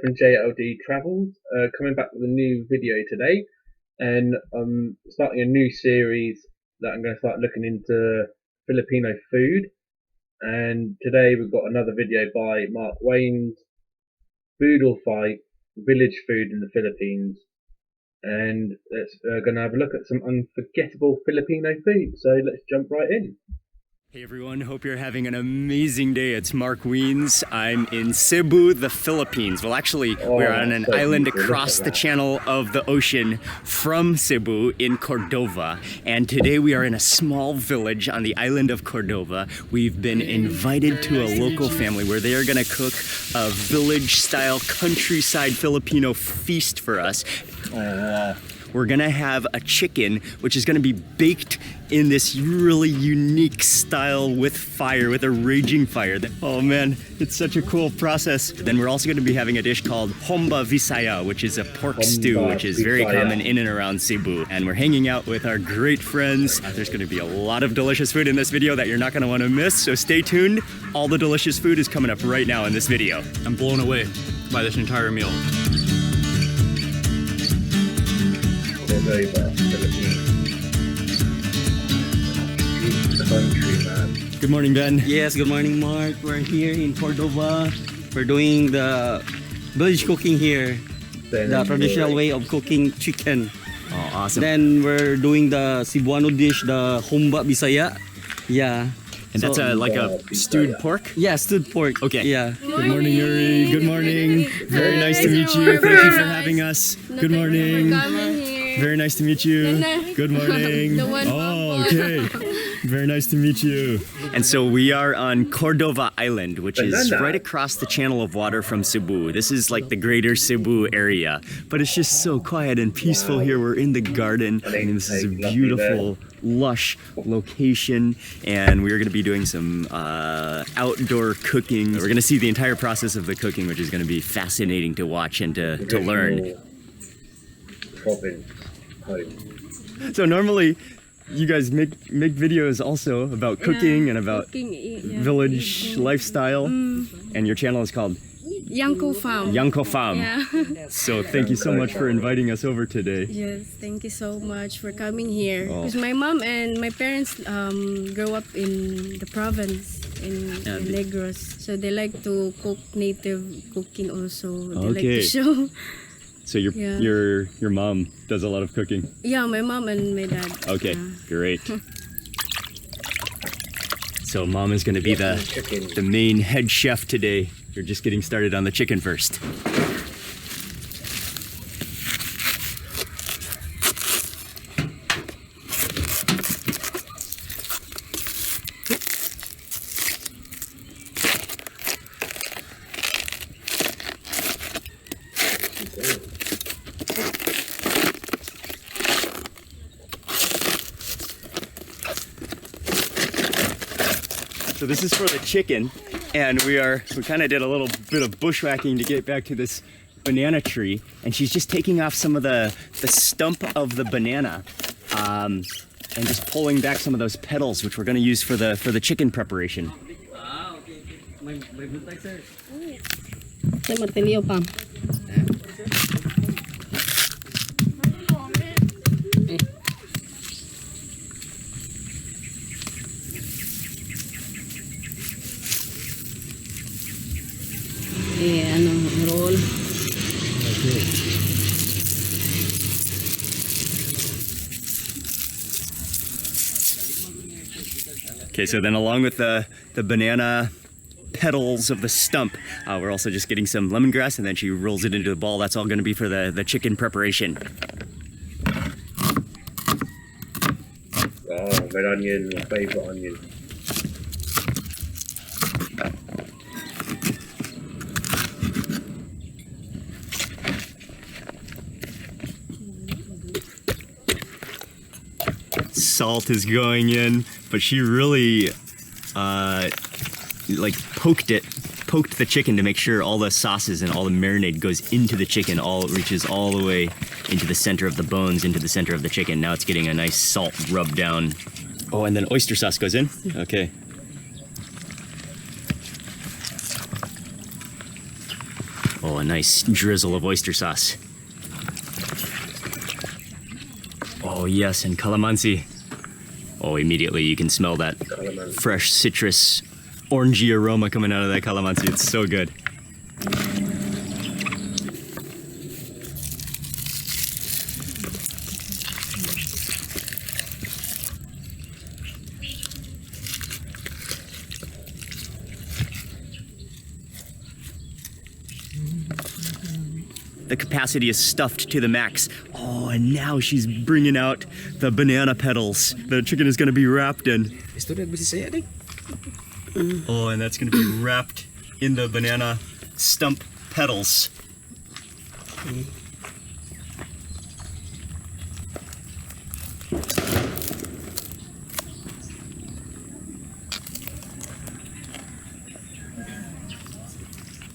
from JLD Travels, coming back with a new video today, and I'm starting a new series that I'm going to start looking into Filipino food. And today we've got another video by Mark Wiens, Boodle fight, village food in the Philippines, and let's going to have a look at some unforgettable Filipino food. So let's jump right in. Hey everyone, hope you're having an amazing day. It's Mark Wiens. I'm in Cebu, the Philippines. Well, actually, we're on an island across the channel of the ocean from Cebu in Cordova. And today we are in a small village on the island of Cordova. We've been invited to a local family where they are gonna cook a village-style, countryside Filipino feast for us. We're gonna have a chicken, which is gonna be baked in this really unique style with fire, with a raging fire. Oh man, it's such a cool process. Then we're also gonna be having a dish called Homba Visaya, which is a pork stew, which is very common in and around Cebu. And we're hanging out with our great friends. There's gonna be a lot of delicious food in this video that you're not gonna wanna miss, so stay tuned. All the delicious food is coming up right now in this video. I'm blown away by this entire meal. Good morning, Ben. Yes, good morning, Mark. We're here in Cordova. We're doing the village cooking here, the traditional way of cooking chicken. Oh, awesome. Then we're doing the Cebuano dish, the Homba Bisaya. Yeah. And that's like a stewed pork? Yeah, stewed pork. Okay. Yeah. Good morning, Yuri. Good morning. Very nice to meet you. Thank you for having us. Good morning. Very nice to meet you. Good morning. Oh, okay. Very nice to meet you. And so we are on Cordova Island, which is right across the channel of water from Cebu. This is like the greater Cebu area, but it's just so quiet and peaceful here. We're in the garden, and this is a beautiful, lush location, and we're going to be doing some outdoor cooking. We're going to see the entire process of the cooking, which is going to be fascinating to watch and to learn. So normally, you guys make videos also about cooking and about village lifestyle, and your channel is called Yanko Farm. Yanko Farm. Yeah. So thank you so much for inviting us over today. Yes, thank you so much for coming here. Because my mom and my parents grew up in the province in Negros, so they like to cook native cooking also. They like to show. So your mom does a lot of cooking? Yeah, my mom and my dad. Okay, great. So mom is going to be the main head chef today. You're just getting started on the chicken first. So this is for the chicken, and we kind of did a little bit of bushwhacking to get back to this banana tree, and she's just taking off some of the stump of the banana and just pulling back some of those petals, which we're going to use for the chicken preparation. Roll. Okay, so then along with the banana petals of the stump, we're also just getting some lemongrass, and then she rolls it into the ball. That's all going to be for the chicken preparation. Oh, red onion, my favorite onion. Salt is going in, but she really like poked the chicken to make sure all the sauces and all the marinade goes into the chicken, reaches all the way into the center of the bones, into the center of the chicken. Now it's getting a nice salt rub down. Oh, and then oyster sauce goes in? Okay. a nice drizzle of oyster sauce. Oh yes, and calamansi. Oh, immediately you can smell that fresh citrus, orangey aroma coming out of that calamansi. It's so good. The capacity is stuffed to the max. Oh, and now she's bringing out the banana petals the chicken is going to be wrapped in. Oh, and that's going to be wrapped in the banana stump petals.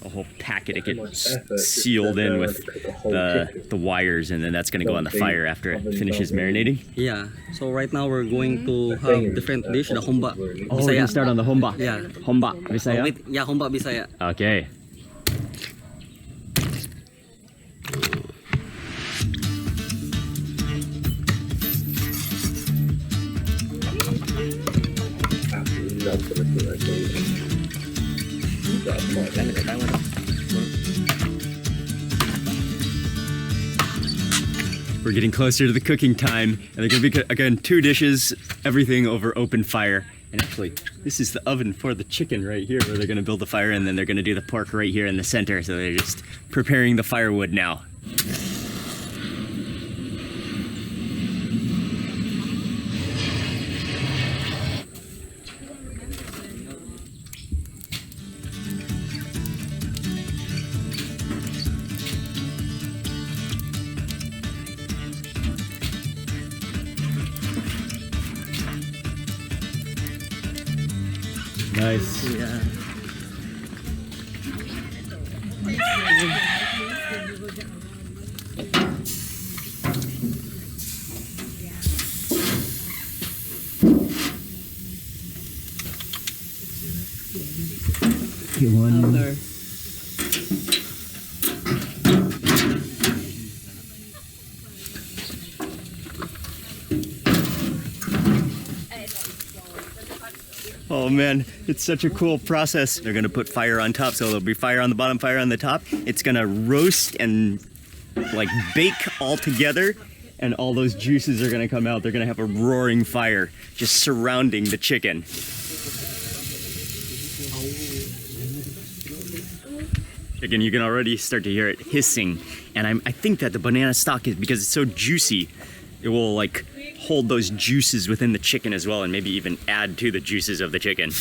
A whole packet it gets sealed in with the wires, and then that's going to go on the fire after it finishes marinating. Yeah. So right now we're going to have different dish, the humba. Oh, we're going to start on the humba. Yeah. Humba, Bisaya? Yeah, humba Bisaya. Okay. We're getting closer to the cooking time, and they're going to be, again, 2 dishes, everything over open fire. And actually, this is the oven for the chicken right here, where they're going to build the fire, and then they're going to do the pork right here in the center. So they're just preparing the firewood now. Nice. Yeah. One. Oh man, it's such a cool process. They're gonna put fire on top, so there'll be fire on the bottom, fire on the top. It's gonna roast and like bake all together, and all those juices are gonna come out. They're gonna have a roaring fire just surrounding the chicken. Again, you can already start to hear it hissing, and I think that the banana stock is, because it's so juicy, it will like hold those juices within the chicken as well, and maybe even add to the juices of the chicken.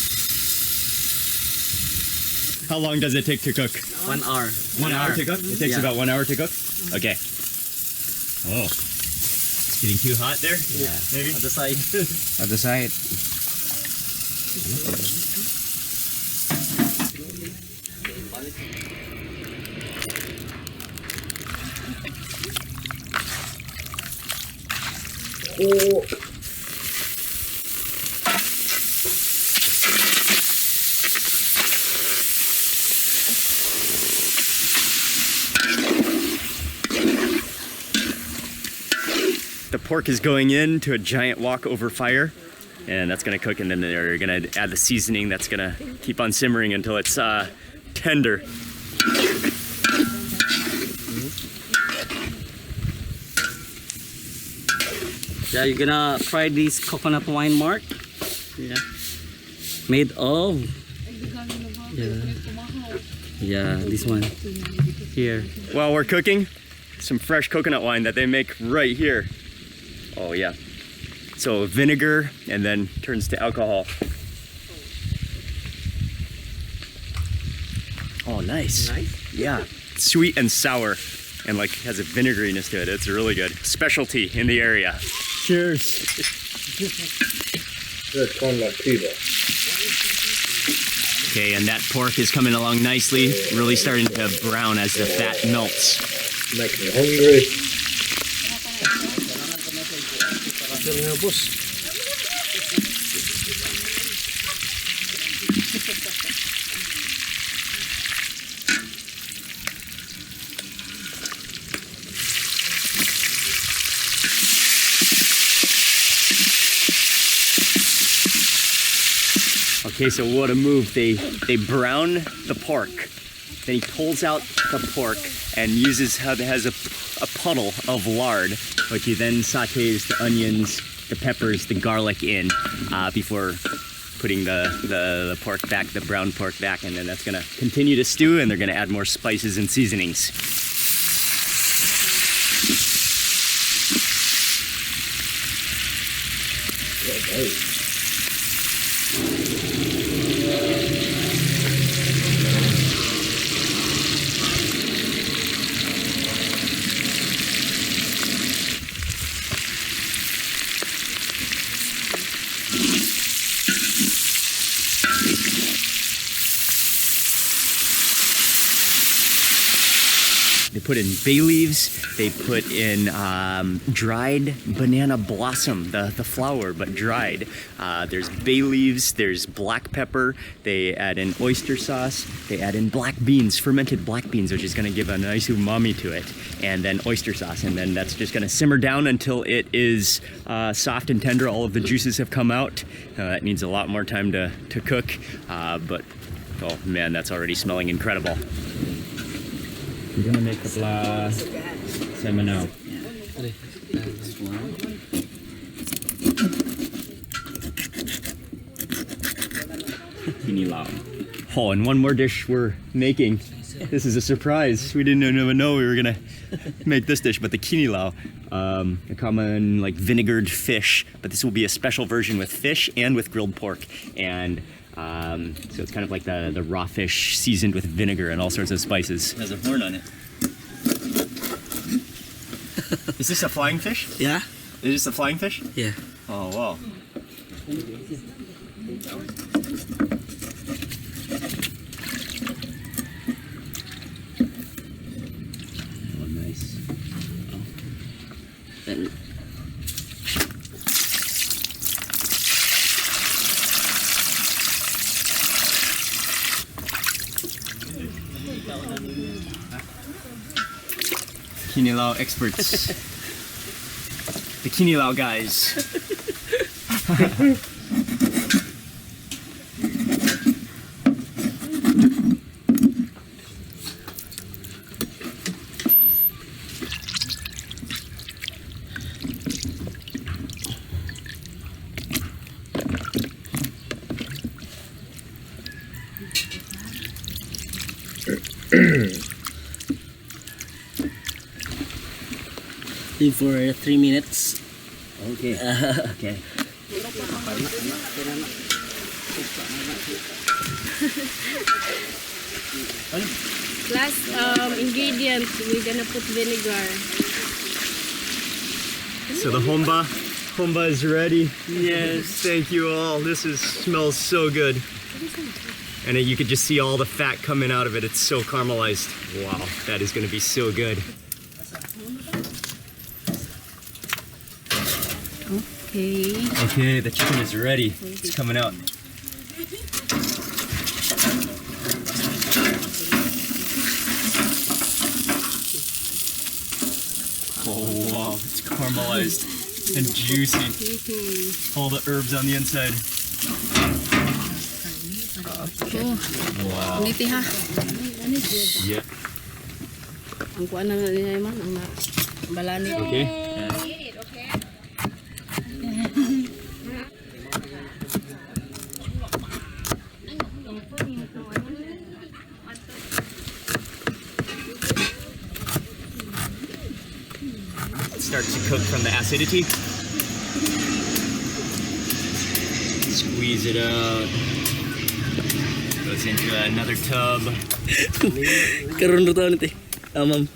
How long does it take to cook? 1 hour. 1 hour to cook? It takes about 1 hour to cook? Okay. Oh, it's getting too hot there? Yeah. Maybe? At the side. At the side. Oh. The pork is going into a giant wok over fire, and that's gonna cook, and then they're gonna add the seasoning that's gonna keep on simmering until it's tender. Yeah, you're gonna try this coconut wine, Mark. Yeah. Made of. Yeah, this one. Here. While we're cooking, some fresh coconut wine that they make right here. Oh yeah. So vinegar, and then turns to alcohol. Oh, nice. Nice? Yeah. Sweet and sour, and like has a vinegariness to it. It's really good. Specialty in the area. Cheers. It's kind of like Cuba. Okay, and that pork is coming along nicely, really starting to brown as the fat melts. Making me hungry. Okay, so what a move. They brown the pork. Then he pulls out the pork and has a puddle of lard, which he then sautés the onions, the peppers, the garlic in before putting the pork back, the brown pork back, and then that's gonna continue to stew, and they're gonna add more spices and seasonings. They put in bay leaves, they put in dried banana blossom, the flower, but dried. There's bay leaves, there's black pepper, they add in oyster sauce, they add in black beans, fermented black beans, which is gonna give a nice umami to it, and then oyster sauce, and then that's just gonna simmer down until it is soft and tender. All of the juices have come out. That needs a lot more time to cook, but oh man, that's already smelling incredible. We're gonna make the pla semanao. Kinilaw. Oh, and one more dish we're making. This is a surprise. We didn't even know we were gonna make this dish, but the kinilaw, a common like vinegared fish, but this will be a special version with fish and with grilled pork. And so it's kind of like the raw fish seasoned with vinegar and all sorts of spices. There's a horn on it. Is this a flying fish? Yeah. Is this a flying fish? Yeah. Oh, wow. Oh, nice. Kinilaw experts. The Kinilaw guys. Leave for 3 minutes. Okay. Okay. Last ingredient, we're gonna put vinegar. So the homba is ready. Yes, thank you all. This smells so good. And you could just see all the fat coming out of it. It's so caramelized. Wow, that is gonna be so good. Okay. Okay, the chicken is ready. It's coming out. Oh wow, it's caramelized and juicy. All the herbs on the inside. Wow. Niti ha. Yep. Ang kuan na nila man ang balani. Okay. Start to cook from the acidity. Squeeze it out. Goes into another tub. Karon ro taon ito. Ma'am.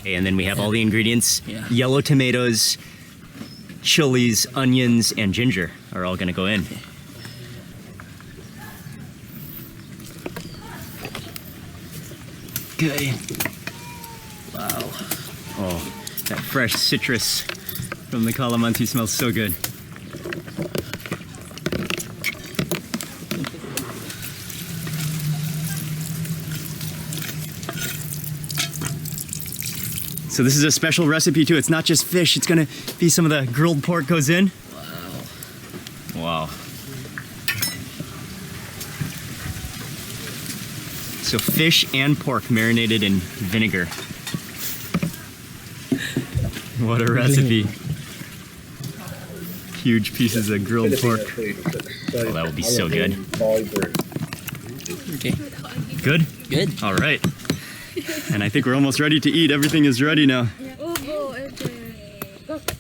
And then we have all the ingredients. Yeah. Yellow tomatoes, chilies, onions, and ginger are all gonna go in. Okay. Wow. Oh, that fresh citrus from the calamansi smells so good. So this is a special recipe too. It's not just fish, it's gonna be some of the grilled pork goes in. Wow. So fish and pork marinated in vinegar. What a recipe. Huge pieces of grilled pork. Oh, that will be so good. Okay. Good? Good. All right. And I think we're almost ready to eat. Everything is ready now.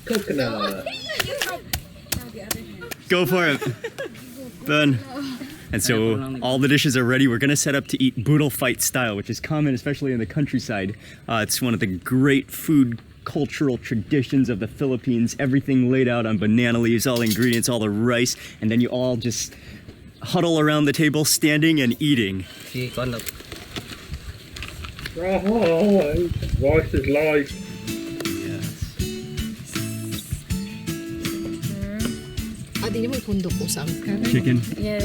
Coconut. Go for it, Ben. And so all the dishes are ready. We're gonna set up to eat Boodle fight style, which is common, especially in the countryside. It's one of the great food cultural traditions of the Philippines. Everything laid out on banana leaves, all the ingredients, all the rice, and then you all just huddle around the table, standing and eating. Rice is life. Chicken Yes,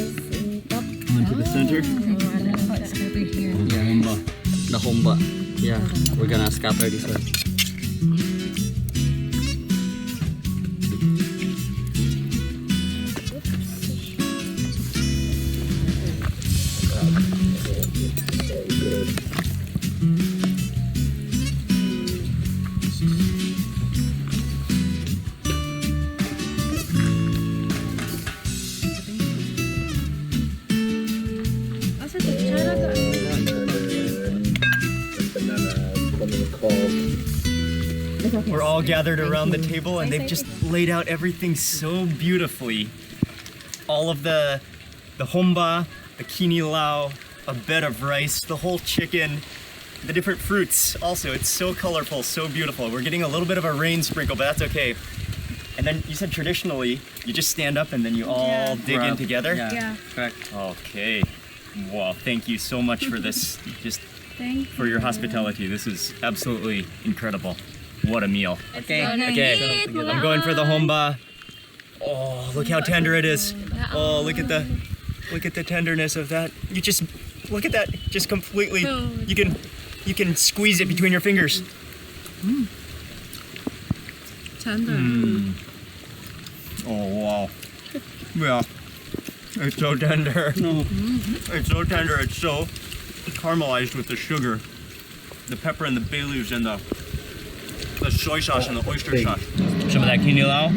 onto the center. The homba. Yeah, we're gonna scatter this one. We're all gathered around the table and they've just laid out everything so beautifully. All of the homba, the kinilaw, a bed of rice, the whole chicken, the different fruits also. It's so colorful, so beautiful. We're getting a little bit of a rain sprinkle, but that's okay. And then you said traditionally, you just stand up and then you all dig in together? Yeah. Correct. Okay. Wow, thank you so much for this, just for your hospitality. This is absolutely incredible. What a meal. Okay. Okay, I'm going for the homba. Oh, look how tender it is. Oh, look at the tenderness of that. You just look at that. Just completely. You can squeeze it between your fingers. Tender. Oh wow. Yeah. It's so tender. It's so tender. It's so caramelized with the sugar, the pepper and the bay leaves and the soy sauce and the oyster sauce. Some of that kinilaw.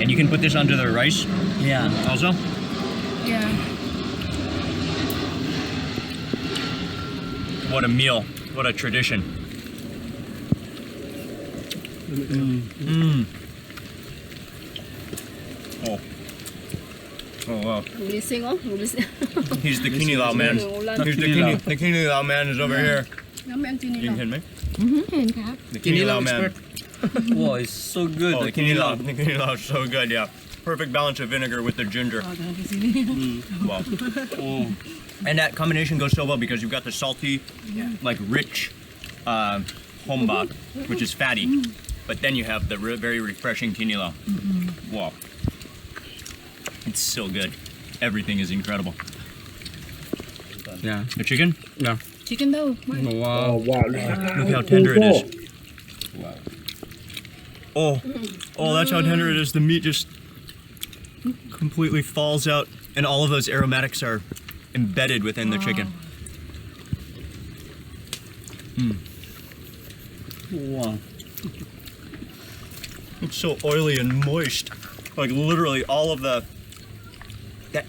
And you can put this onto the rice. Yeah. Also. Yeah. What a meal. What a tradition. Oh. Oh wow. He's the kinilaw man. He's the kinilaw man is over here. You can hear me? The kinilaw man. Wow, it's so good. Oh, the kinilaw is so good, yeah. Perfect balance of vinegar with the ginger. Wow. Oh. And that combination goes so well because you've got the salty, like rich homba, which is fatty, but then you have the very refreshing kinilaw. Wow. It's so good. Everything is incredible. Yeah. The chicken? Yeah. Chicken though. Oh wow! Look how tender it is. Wow. Oh, that's how tender it is. The meat just completely falls out, and all of those aromatics are embedded within the chicken. Wow. It's so oily and moist. Like literally all of that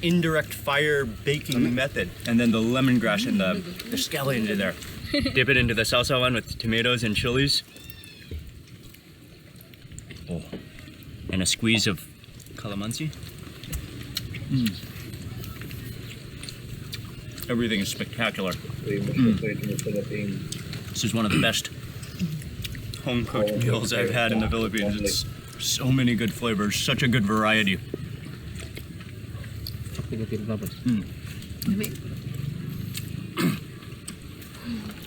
indirect fire baking method, and then the lemongrass and the scallion into there. Dip it into the salsa one with tomatoes and chilies. Oh, and a squeeze of calamansi. Everything is spectacular. This is one of the best home-cooked meals I've had in the Philippines. It's so many good flavors, such a good variety.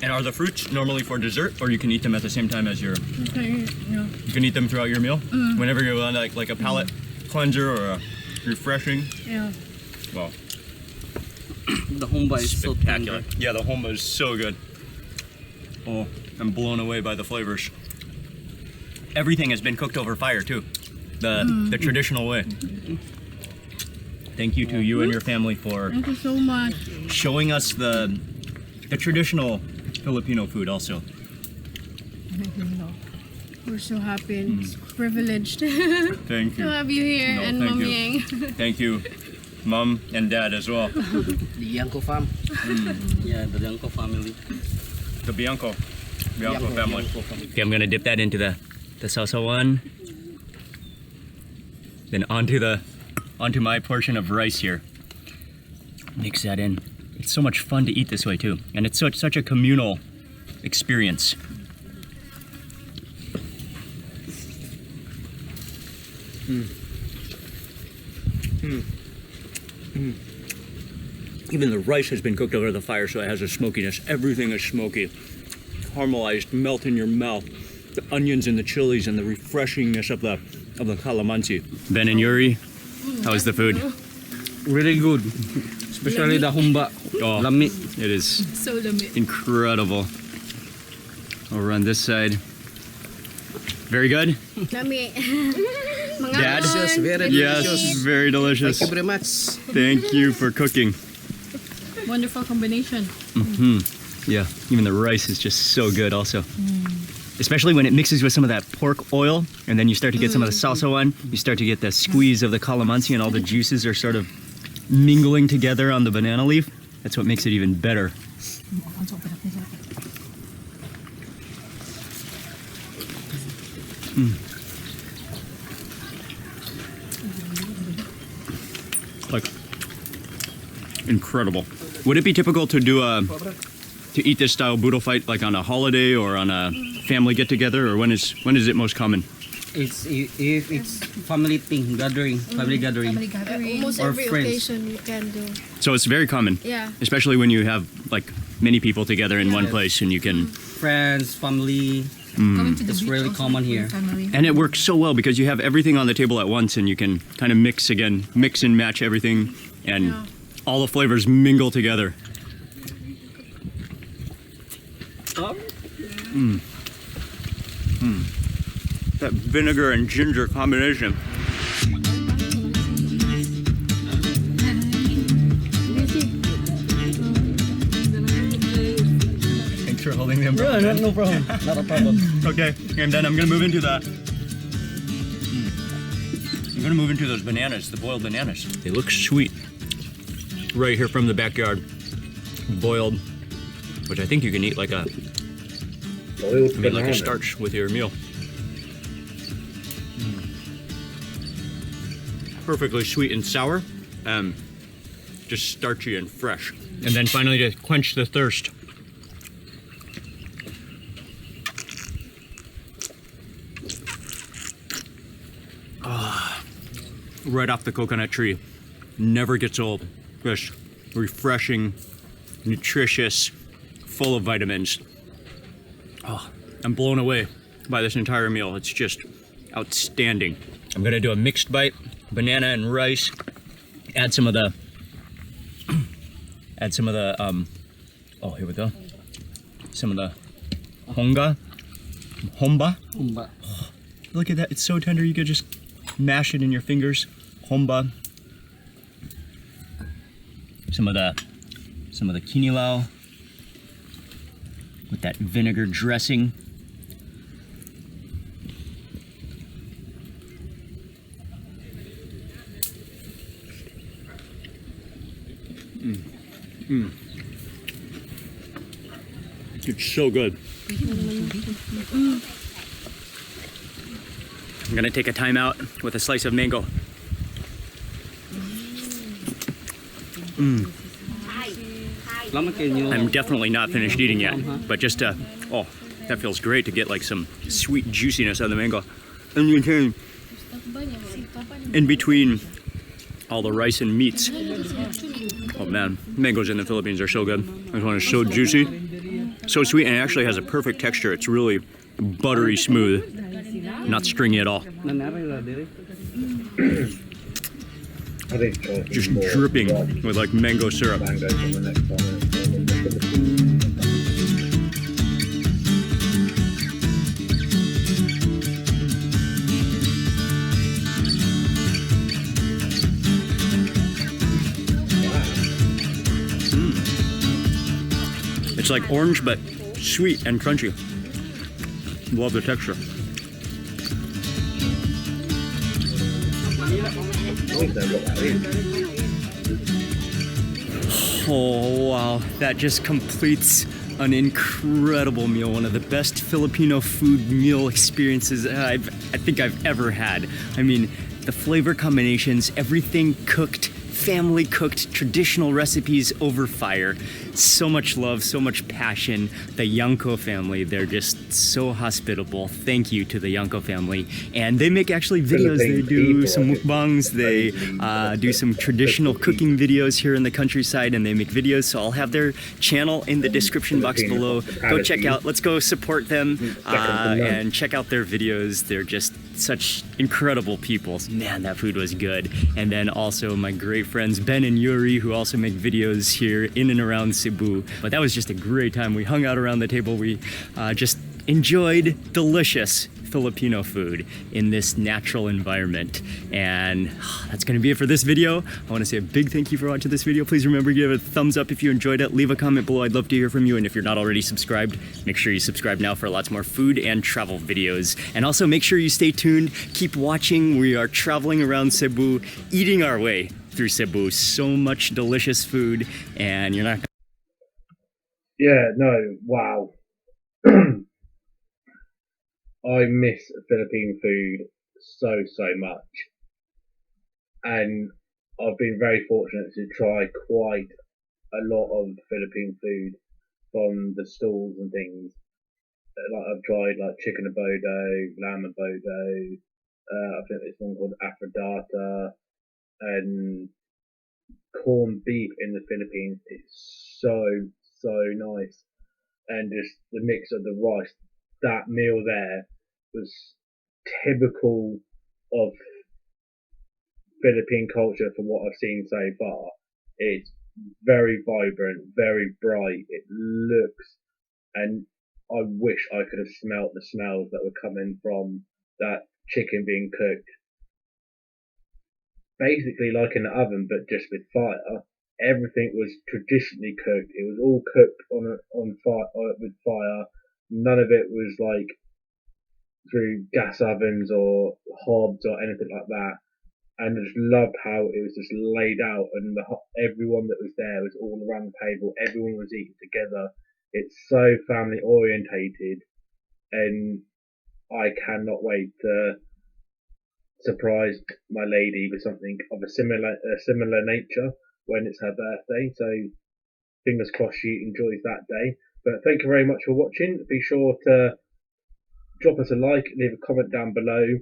And are the fruits normally for dessert, or you can eat them at the same time as your? You can eat them throughout your meal, whenever you want, like a palate cleanser or a refreshing. Yeah. Well, The homba is so spectacular. tender. Yeah, the homba is so good. Oh. I'm blown away by the flavors. Everything has been cooked over fire too, the traditional way. Thank you to you and your family for Thank you so much. showing us the traditional Filipino food also. We're so happy and privileged Thank to you. have you here, No, and thank Mom you. Yang. Thank you, Mom and Dad as well. The Yanko fam. Yeah, the Yanko family. The Bianco family. Okay, I'm gonna dip that into the sausawan. Then onto my portion of rice here. Mix that in. It's so much fun to eat this way too, and it's such a communal experience. Even the rice has been cooked over the fire, so it has a smokiness. Everything is smoky, caramelized, melt in your mouth. The onions and the chilies and the refreshingness of the calamansi. Ben and Yuri, how is the food? Really good. Especially the humba. Oh, Lami. it is So lamig. incredible. Over on this side. Very good. Lami. Mga Dad? Yes, very Yes, delicious. very delicious. Thank you very much. Thank you for cooking. Wonderful combination. Yeah, even the rice is just so good also. Especially when it mixes with some of that pork oil, and then you start to get some of the salsa one. You start to get the squeeze of the calamansi, and all the juices are sort of mingling together on the banana leaf. That's what makes it even better. Like, incredible. Would it be typical to do to eat this style boodle fight like on a holiday or on a family get together, or when is it most common? It's if it's family thing, gathering, family gathering. Almost Or every friends. occasion you can do. So it's very common, Yeah. especially when you have like many people together in one place, and you can, Friends, family. It's really common here. and it works so well because you have everything on the table at once, and you can kind of mix and match everything, and Yeah. all the flavors mingle together. That vinegar and ginger combination. Thanks for holding the umbrella. Yeah, no problem. Not a problem. Okay, and then I'm gonna move into those bananas, the boiled bananas. They look sweet. Right here from the backyard, boiled, which I think you can eat like a starch with your meal. Perfectly sweet and sour, just starchy and fresh. And then finally, to quench the thirst, right off the coconut tree, never gets old. Just refreshing, nutritious, full of vitamins. Oh, I'm blown away by this entire meal. It's just outstanding. I'm gonna do a mixed bite, banana and rice. Add some of the, oh, here we go. Some of the homba. Humba. Look at that, it's so tender. You could just mash it in your fingers. Homba. Some of the kinilaw with that vinegar dressing. It's so good. I'm gonna take a time out with a slice of mango. I'm definitely not finished eating yet, but just oh, that feels great to get like some sweet juiciness on the mango. And in between all the rice and meats. Oh man, mangoes in the Philippines are so good. This one is so juicy, so sweet, and it actually has a perfect texture. It's really buttery smooth, not stringy at all. Just dripping with like mango syrup. It's like orange, but sweet and crunchy. Love the texture. Oh wow, that just completes an incredible meal. One of the best Filipino food meal experiences I think I've ever had. I mean, the flavor combinations, everything cooked, family cooked, traditional recipes over fire. So much love, so much passion. The Yanko family, they're just so hospitable. Thank you to the Yanko family. And they make actually videos. They do some mukbangs. They do some traditional cooking videos here in the countryside, and they make videos. So I'll have their channel in the description box below. Go check out. Let's go support them and check out their videos. They're just such incredible people. Man, that food was good. And then also my great friends Ben and Yuri, who also make videos here in and around Cebu. But that was just a great time. We hung out around the table. We just enjoyed delicious Filipino food in this natural environment. And that's going to be it for this video. I want to say a big thank you for watching this video. Please remember to give it a thumbs up if you enjoyed it. Leave a comment below. I'd love to hear from you. And if you're not already subscribed, make sure you subscribe now for lots more food and travel videos. And also make sure you stay tuned. Keep watching. We are traveling around Cebu, eating our way through Cebu. So much delicious food, and you're not gonna... Yeah, no, wow. I miss Philippine food so much, and I've been very fortunate to try quite a lot of Philippine food from the stalls and things. Like I've tried like chicken abodo, lamb abodo, I think there's one called Aphrodata, and corned beef in the Philippines is so nice, and just the mix of the rice. That meal there was typical of Philippine culture from what I've seen so far. It's very vibrant, very bright. It looks, and I wish I could have smelt the smells that were coming from that chicken being cooked. Basically like in the oven, but just with fire. Everything was traditionally cooked. It was all cooked on fire with fire. None of it was like through gas ovens or hobs or anything like that. And I just loved how it was just laid out, and everyone that was there was all around the table. Everyone was eating together. It's so family orientated, and I cannot wait to surprise my lady with something of a similar nature when it's her birthday. So fingers crossed she enjoys that day. But thank you very much for watching. Be sure to drop us a like, leave a comment down below.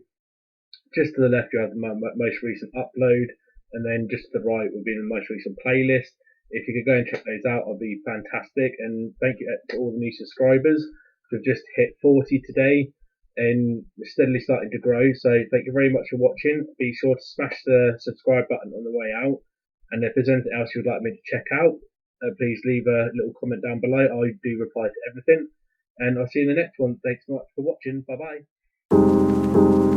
Just to the left you have my most recent upload, and then just to the right will be the most recent playlist. If you could go and check those out, I'll be fantastic. And thank you to all the new subscribers. We've just hit 40 today, and we're steadily starting to grow. So thank you very much for watching. Be sure to smash the subscribe button on the way out. And if there's anything else you'd like me to check out, please leave a little comment down below. I do reply to everything. And I'll see you in the next one. Thanks so much for watching. Bye bye.